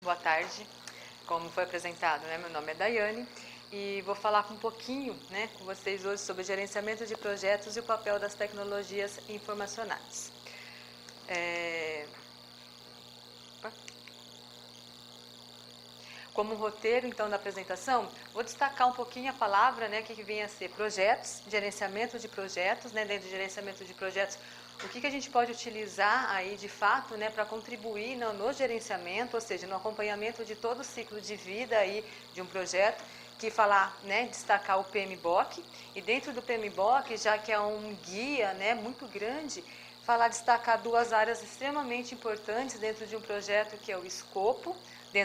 Boa tarde, como foi apresentado, né? Meu nome é Daiane e vou falar um pouquinho, né, com vocês hoje sobre gerenciamento de projetos e o papel das tecnologias informacionais. Como roteiro, então, da apresentação, vou destacar um pouquinho a palavra, né, que vem a ser projetos, gerenciamento de projetos, né, dentro do gerenciamento de projetos, o que a gente pode utilizar aí, de fato, né, para contribuir no gerenciamento, ou seja, no acompanhamento de todo o ciclo de vida aí de um projeto, que falar, né, destacar o PMBOK, e dentro do PMBOK, já que é um guia, né, muito grande, destacar duas áreas extremamente importantes dentro de um projeto, que é o escopo,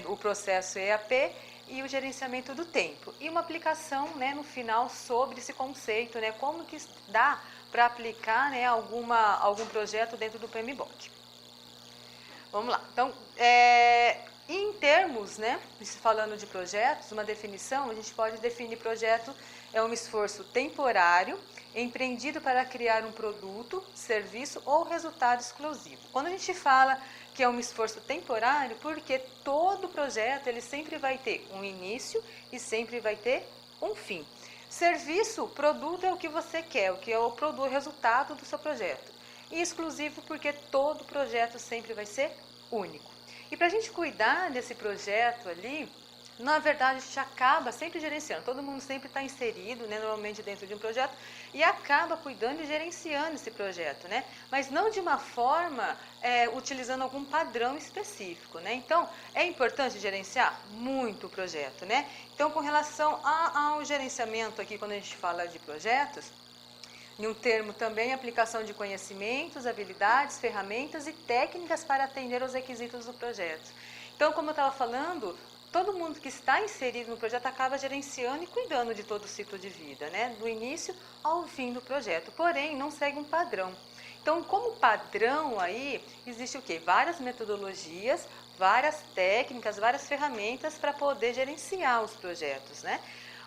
o processo EAP e o gerenciamento do tempo. E uma aplicação, né, no final sobre esse conceito, né, como que dá para aplicar, né, algum projeto dentro do PMBOK. Vamos lá. Então, em termos, né, falando de projetos, uma definição, a gente pode definir projeto é um esforço temporário empreendido para criar um produto, serviço ou resultado exclusivo. Quando a gente fala que é um esforço temporário, porque todo projeto ele sempre vai ter um início e sempre vai ter um fim. Serviço, produto é o que você quer, o que é o produto, o resultado do seu projeto. E exclusivo porque todo projeto sempre vai ser único. E para a gente cuidar desse projeto ali, na verdade, a gente acaba sempre gerenciando. Todo mundo sempre está inserido, né, normalmente dentro de um projeto, e acaba cuidando e gerenciando esse projeto, né? Mas não de uma forma utilizando algum padrão específico, né? Então, é importante gerenciar muito o projeto, né? Então, com relação ao gerenciamento aqui, quando a gente fala de projetos, em um termo também, aplicação de conhecimentos, habilidades, ferramentas e técnicas para atender aos requisitos do projeto. Então, como eu estava falando, todo mundo que está inserido no projeto acaba gerenciando e cuidando de todo o ciclo de vida, né? Do início ao fim do projeto, porém não segue um padrão. Então, como padrão aí, existe o quê? Várias metodologias, várias técnicas, várias ferramentas para poder gerenciar os projetos, né?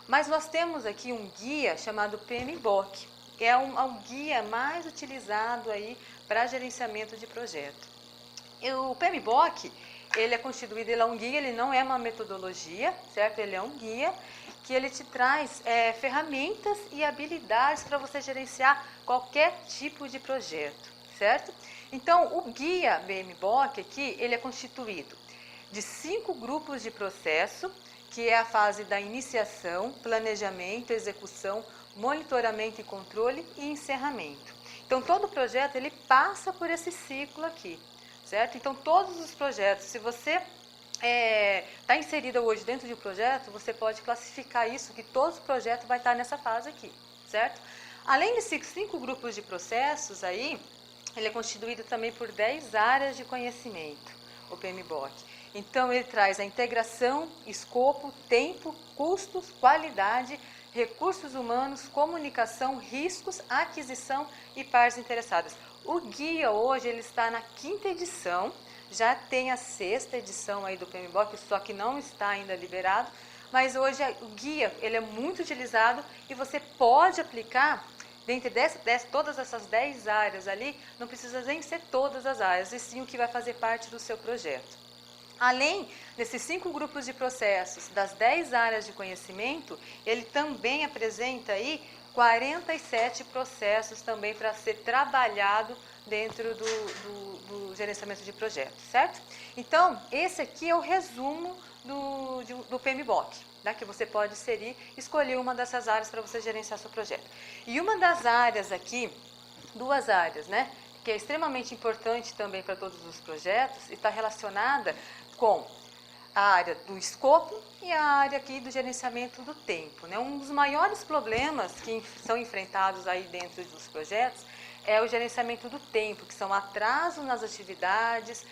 Mas nós temos aqui um guia chamado PMBOK, que é um guia mais utilizado aí para gerenciamento de projeto. E o PMBOK, ele é constituído, ele é um guia, ele não é uma metodologia, certo? Ele é um guia que ele te traz ferramentas e habilidades para você gerenciar qualquer tipo de projeto, certo? Então, o guia PMBOK aqui, ele é constituído de 5 grupos de processo, que é a fase da iniciação, planejamento, execução, monitoramento e controle e encerramento. Então, todo projeto ele passa por esse ciclo aqui, certo? Então, todos os projetos, se você está inserida hoje dentro de um projeto, você pode classificar isso, que todo projeto vai estar nessa fase aqui, certo? Além desses 5 grupos de processos aí, ele é constituído também por 10 áreas de conhecimento, o PMBOK. Então, ele traz a integração, escopo, tempo, custos, qualidade, recursos humanos, comunicação, riscos, aquisição e partes interessadas. O guia hoje ele está na 5ª edição, já tem a 6ª edição aí do PMBOK, só que não está ainda liberado, mas hoje o guia ele é muito utilizado e você pode aplicar dentre todas essas 10 áreas ali, não precisa nem ser todas as áreas, e sim o que vai fazer parte do seu projeto. Além desses 5 grupos de processos, das 10 áreas de conhecimento, ele também apresenta aí 47 processos também para ser trabalhado dentro do gerenciamento de projetos, certo? Então, esse aqui é o resumo do PMBOK, né, que você pode inserir, escolher uma dessas áreas para você gerenciar seu projeto. E uma das áreas aqui, 2 áreas, né, que é extremamente importante também para todos os projetos, está relacionada com a área do escopo e a área aqui do gerenciamento do tempo, né? Um dos maiores problemas que são enfrentados aí dentro dos projetos é o gerenciamento do tempo, que são atrasos nas atividades,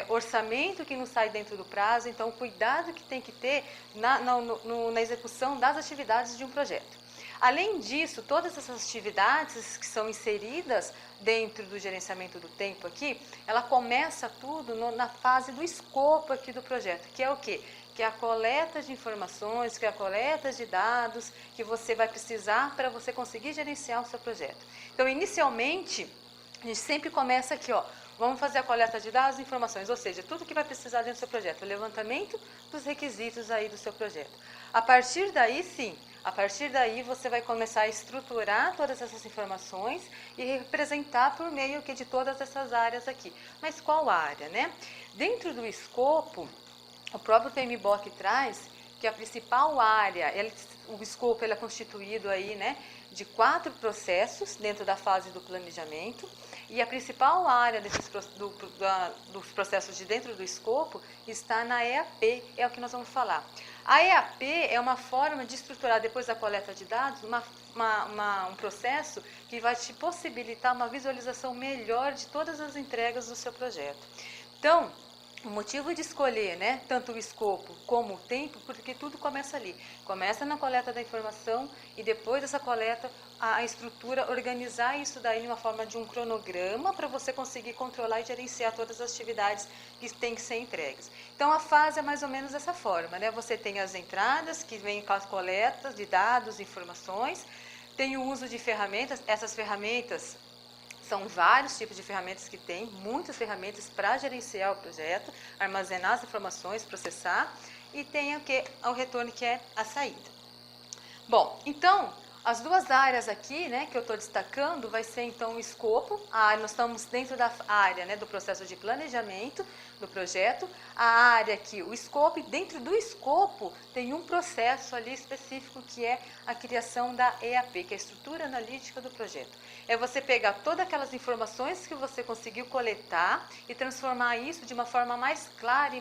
orçamento que não sai dentro do prazo, então o cuidado que tem que ter na execução das atividades de um projeto. Além disso, todas essas atividades que são inseridas dentro do gerenciamento do tempo aqui, ela começa tudo na fase do escopo aqui do projeto, que é o quê? Que é a coleta de informações, que é a coleta de dados que você vai precisar para você conseguir gerenciar o seu projeto. Então, inicialmente, a gente sempre começa aqui, ó, vamos fazer a coleta de dados e informações, ou seja, tudo que vai precisar dentro do seu projeto, o levantamento dos requisitos aí do seu projeto. A partir daí, sim, a partir daí você vai começar a estruturar todas essas informações e representar por meio de todas essas áreas aqui. Mas qual área, né? Dentro do escopo, o próprio PMBOK traz que a principal área, o escopo ele é constituído aí, né, de 4 processos dentro da fase do planejamento, e a principal área dos processos de dentro do escopo está na EAP, é o que nós vamos falar. A EAP é uma forma de estruturar, depois da coleta de dados, um processo que vai te possibilitar uma visualização melhor de todas as entregas do seu projeto. Então, o motivo de escolher, né, tanto o escopo como o tempo, porque tudo começa ali. Começa na coleta da informação e depois dessa coleta, a estrutura, organizar isso daí em uma forma de um cronograma para você conseguir controlar e gerenciar todas as atividades que têm que ser entregues. Então, a fase é mais ou menos dessa forma, né? Você tem as entradas, que vêm com as coletas de dados, informações, tem o uso de ferramentas, essas ferramentas são vários tipos de ferramentas que tem, muitas ferramentas para gerenciar o projeto, armazenar as informações, processar, e tem o retorno, que é a saída. Bom, então, as duas áreas aqui, né, que eu estou destacando, vai ser então o escopo. Nós estamos dentro da área, né, do processo de planejamento do projeto, a área aqui, o escopo, e dentro do escopo tem um processo ali específico que é a criação da EAP, que é a estrutura analítica do projeto. É você pegar todas aquelas informações que você conseguiu coletar e transformar isso de uma forma mais clara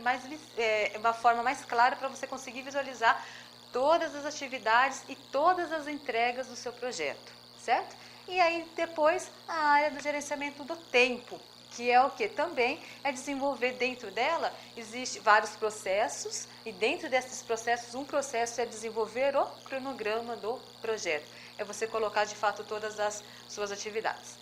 uma forma mais clara para você conseguir visualizar todas as atividades e todas as entregas do seu projeto, certo? E aí depois a área do gerenciamento do tempo, que é o que também é desenvolver dentro dela, existe vários processos, e dentro desses processos, um processo é desenvolver o cronograma do projeto. É você colocar de fato todas as suas atividades.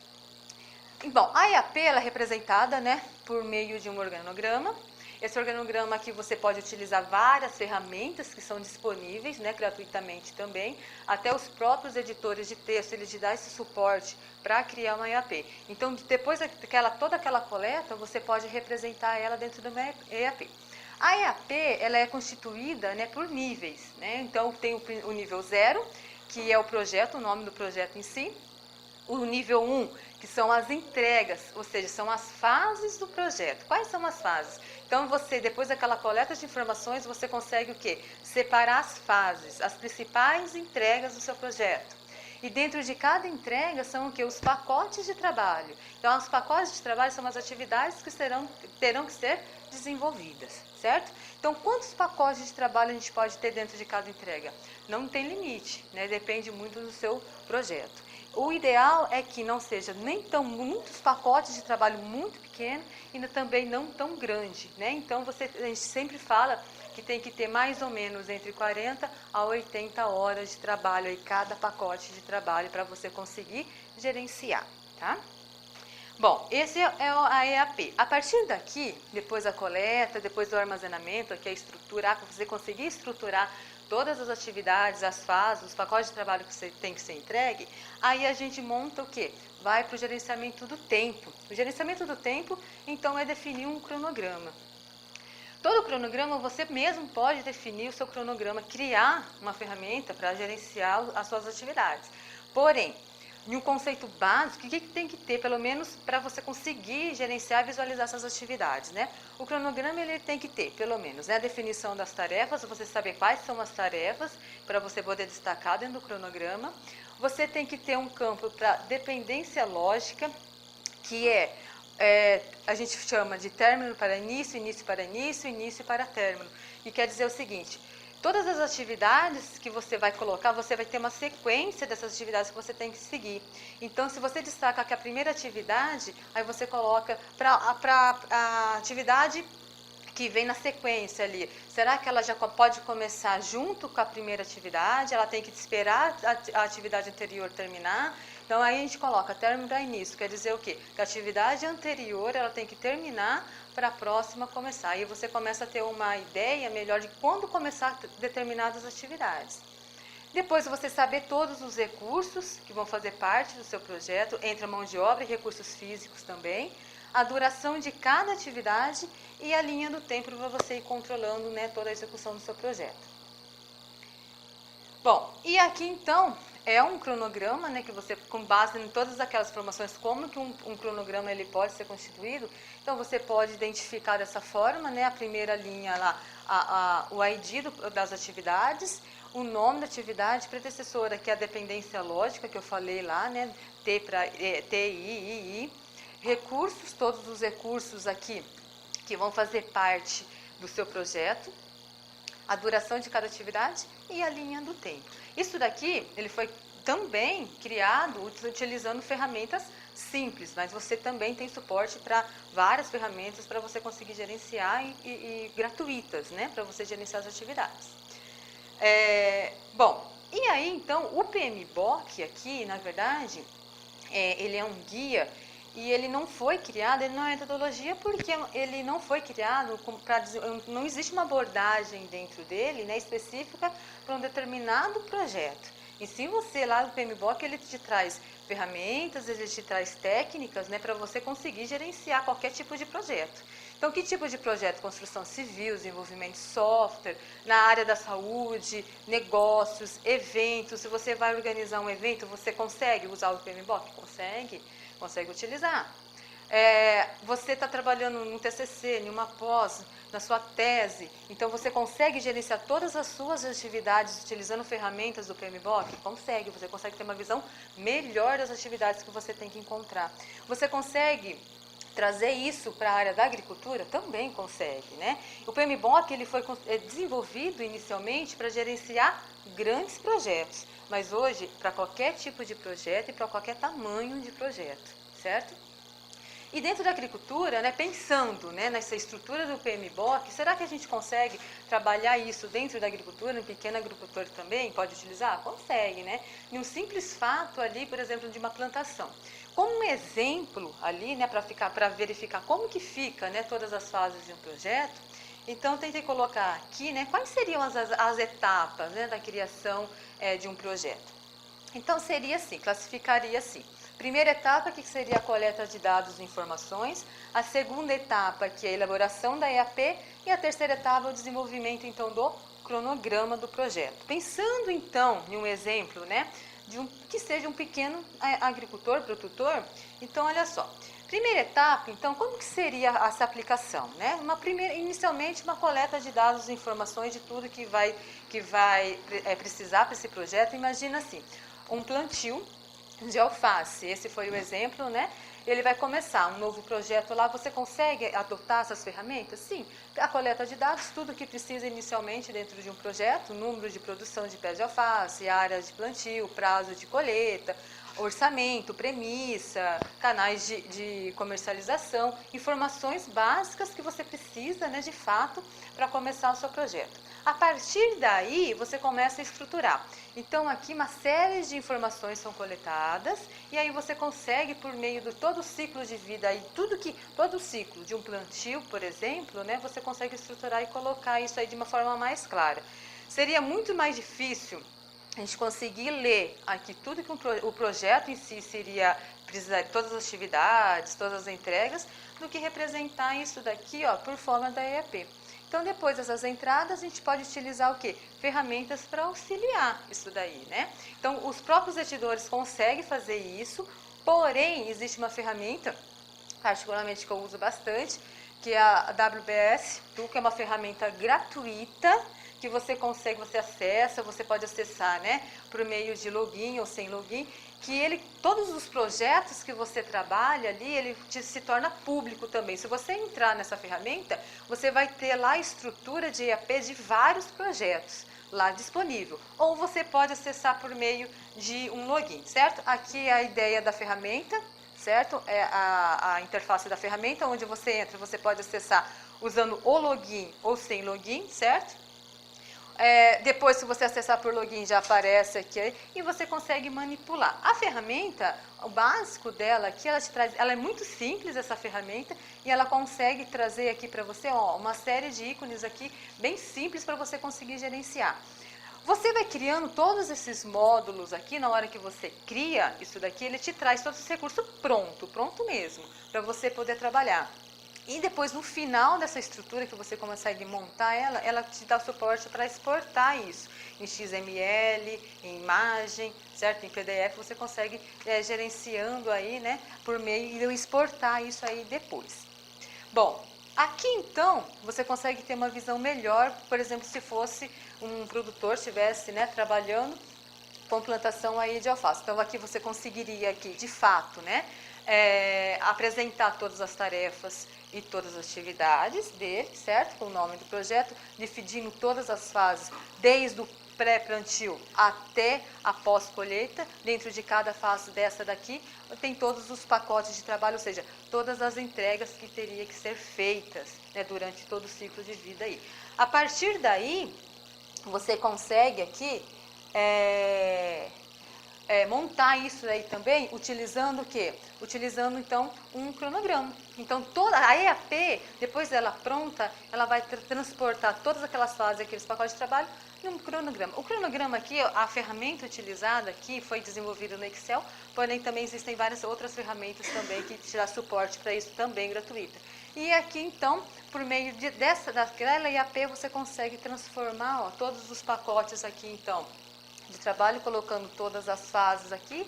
Bom, a EAP ela é representada, né, por meio de um organograma. Esse organograma aqui você pode utilizar várias ferramentas que são disponíveis, né, gratuitamente também. Até os próprios editores de texto, eles te dão esse suporte para criar uma EAP. Então, depois toda aquela coleta, você pode representar ela dentro de uma EAP. A EAP ela é constituída, né, por níveis, né? Então, tem o nível 0, que é o projeto, o nome do projeto em si. O nível 1, que são as entregas, ou seja, são as fases do projeto. Quais são as fases? Então, você, depois daquela coleta de informações, você consegue o quê? Separar as fases, as principais entregas do seu projeto. E dentro de cada entrega são o quê? Os pacotes de trabalho. Então, os pacotes de trabalho são as atividades que terão que ser desenvolvidas, certo? Então, quantos pacotes de trabalho a gente pode ter dentro de cada entrega? Não tem limite, né? Depende muito do seu projeto. O ideal é que não seja nem muitos pacotes de trabalho muito pequenos e também não tão grande, né? Então, a gente sempre fala que tem que ter mais ou menos entre 40 a 80 horas de trabalho em cada pacote de trabalho para você conseguir gerenciar, tá? Bom, esse é a EAP. A partir daqui, depois da coleta, depois do armazenamento, que é estruturar, para você conseguir estruturar todas as atividades, as fases, os pacotes de trabalho que você tem que ser entregue, aí a gente monta o quê? Vai para o gerenciamento do tempo. O gerenciamento do tempo, então, é definir um cronograma. Todo cronograma, você mesmo pode definir o seu cronograma, criar uma ferramenta para gerenciar as suas atividades. Porém, em um conceito básico, o que tem que ter, pelo menos, para você conseguir gerenciar e visualizar essas atividades, né? O cronograma, ele tem que ter, pelo menos, né, a definição das tarefas, você saber quais são as tarefas, para você poder destacar dentro do cronograma. Você tem que ter um campo para dependência lógica, que a gente chama de término para início, início para início, início para término. E quer dizer o seguinte: todas as atividades que você vai colocar, você vai ter uma sequência dessas atividades que você tem que seguir. Então, se você destaca que a primeira atividade, aí você coloca para a atividade que vem na sequência ali. Será que ela já pode começar junto com a primeira atividade? Ela tem que esperar a atividade anterior terminar? Então, aí a gente coloca término para início, quer dizer o quê? Que a atividade anterior ela tem que terminar para a próxima começar. Aí você começa a ter uma ideia melhor de quando começar determinadas atividades. Depois você saber todos os recursos que vão fazer parte do seu projeto, entre a mão de obra e recursos físicos também. a duração de cada atividade e a linha do tempo para você ir controlando, né, toda a execução do seu projeto. Bom, e aqui então é um cronograma, né, que você, com base em todas aquelas informações, como que um cronograma ele pode ser constituído. Então você pode identificar dessa forma, né, a primeira linha lá, o ID das atividades, o nome da atividade predecessora, que é a dependência lógica que eu falei lá, né, T para T, I, recursos, todos os recursos aqui que vão fazer parte do seu projeto, a duração de cada atividade e a linha do tempo. Isso daqui, ele foi também criado utilizando ferramentas simples, mas você também tem suporte para várias ferramentas para você conseguir gerenciar e gratuitas, né, para você gerenciar as atividades. Bom, e aí então o PMBOK aqui, na verdade, ele é um guia. E ele não foi criado, ele não é metodologia porque ele não foi criado, não existe uma abordagem dentro dele, né, específica para um determinado projeto. E sim, você lá no PMBOK, ele te traz ferramentas, ele te traz técnicas, né, para você conseguir gerenciar qualquer tipo de projeto. Então, que tipo de projeto? Construção civil, desenvolvimento de software, na área da saúde, negócios, eventos. Se você vai organizar um evento, você consegue usar o PMBOK? Consegue utilizar. Você está trabalhando no TCC, em uma pós, na sua tese, então você consegue gerenciar todas as suas atividades utilizando ferramentas do PMBOK? Você consegue ter uma visão melhor das atividades que você tem que encontrar. Você consegue trazer isso para a área da agricultura? Também consegue, né? O PMBOK ele foi desenvolvido inicialmente para gerenciar grandes projetos, mas hoje para qualquer tipo de projeto e para qualquer tamanho de projeto, certo? E dentro da agricultura, né, pensando, né, nessa estrutura do PMBOK, será que a gente consegue trabalhar isso dentro da agricultura, um pequeno agricultor também pode utilizar? Consegue, né? Em um simples fato ali, por exemplo, de uma plantação. Como um exemplo ali, né, para verificar como que fica, né, todas as fases de um projeto, então tentei colocar aqui, né, quais seriam as etapas, né, da criação de um projeto. Então seria assim, classificaria assim. Primeira etapa, que seria a coleta de dados e informações. A segunda etapa, que é a elaboração da EAP. E a terceira etapa, o desenvolvimento, então, do cronograma do projeto. Pensando, então, em um exemplo, né, que seja um pequeno agricultor, produtor. Então, olha só. Primeira etapa, então, como que seria essa aplicação, né? Inicialmente, uma coleta de dados e informações de tudo que vai precisar para esse projeto. Imagina assim, um plantio de alface, esse foi o exemplo, né? Ele vai começar um novo projeto lá, você consegue adotar essas ferramentas? Sim, a coleta de dados, tudo que precisa inicialmente dentro de um projeto, número de produção de pés de alface, área de plantio, prazo de colheita, orçamento, premissa, canais de comercialização, informações básicas que você precisa, né, de fato, para começar o seu projeto. A partir daí, você começa a estruturar. Então, aqui uma série de informações são coletadas e aí você consegue, por meio de todo o ciclo de vida, aí, todo o ciclo de um plantio, por exemplo, né, você consegue estruturar e colocar isso aí de uma forma mais clara. Seria muito mais difícil a gente conseguir ler aqui tudo que o projeto em si precisar de todas as atividades, todas as entregas, do que representar isso daqui, ó, por forma da EAP. Então, depois dessas entradas, a gente pode utilizar o quê? Ferramentas para auxiliar isso daí, né? Então, os próprios editores conseguem fazer isso, porém, existe uma ferramenta, particularmente que eu uso bastante, que é a WBS, que é uma ferramenta gratuita, que você acessa, você pode acessar, né, por meio de login ou sem login, que todos os projetos que você trabalha ali, ele se torna público também. Se você entrar nessa ferramenta, você vai ter lá a estrutura de EAP de vários projetos lá disponível. Ou você pode acessar por meio de um login, certo? Aqui é a ideia da ferramenta, certo? É a interface da ferramenta, onde você entra, você pode acessar usando o login ou sem login, certo? Depois, se você acessar por login, já aparece aqui e você consegue manipular. A ferramenta, o básico dela aqui, ela é muito simples, essa ferramenta, e ela consegue trazer aqui para você, ó, uma série de ícones aqui, bem simples para você conseguir gerenciar. Você vai criando todos esses módulos aqui, na hora que você cria isso daqui, ele te traz todo esse recurso pronto mesmo, para você poder trabalhar. E depois, no final dessa estrutura que você consegue montar ela te dá o suporte para exportar isso em XML, em imagem, certo? Em PDF você consegue gerenciando aí, né, por meio de exportar isso aí depois. Bom, aqui então você consegue ter uma visão melhor, por exemplo, se fosse um produtor estivesse, né, trabalhando com plantação aí de alface. Então aqui você conseguiria aqui, de fato, né, apresentar todas as tarefas e todas as atividades dele, certo? Com o nome do projeto, dividindo todas as fases, desde o pré-plantio até a pós-colheita. Dentro de cada fase dessa daqui, tem todos os pacotes de trabalho, ou seja, todas as entregas que teria que ser feitas, né, durante todo o ciclo de vida aí. A partir daí, você consegue aqui montar isso aí também, utilizando o quê? Utilizando, então, um cronograma. Então, toda a EAP, depois dela pronta, ela vai transportar todas aquelas fases, aqueles pacotes de trabalho, num cronograma. O cronograma aqui, a ferramenta utilizada aqui, foi desenvolvida no Excel, porém também existem várias outras ferramentas também que te dá suporte para isso, também gratuita. E aqui, então, por meio daquela EAP, você consegue transformar, ó, todos os pacotes aqui, então, de trabalho, colocando todas as fases aqui,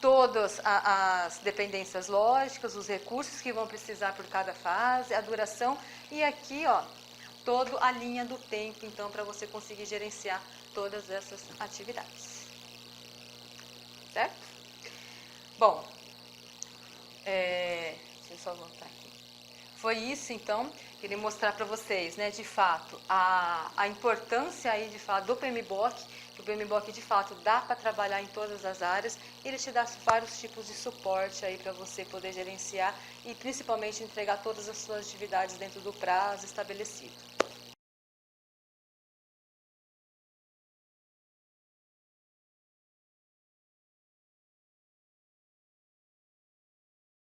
todas as dependências lógicas, os recursos que vão precisar por cada fase, a duração, e aqui, ó, toda a linha do tempo, então, para você conseguir gerenciar todas essas atividades. Certo? Bom, deixa eu só voltar aqui. Foi isso, então, queria mostrar para vocês, né, de fato, a importância aí, de fato, do PMBOK, que o PMBOK, de fato, dá para trabalhar em todas as áreas, ele te dá vários tipos de suporte aí para você poder gerenciar e, principalmente, entregar todas as suas atividades dentro do prazo estabelecido.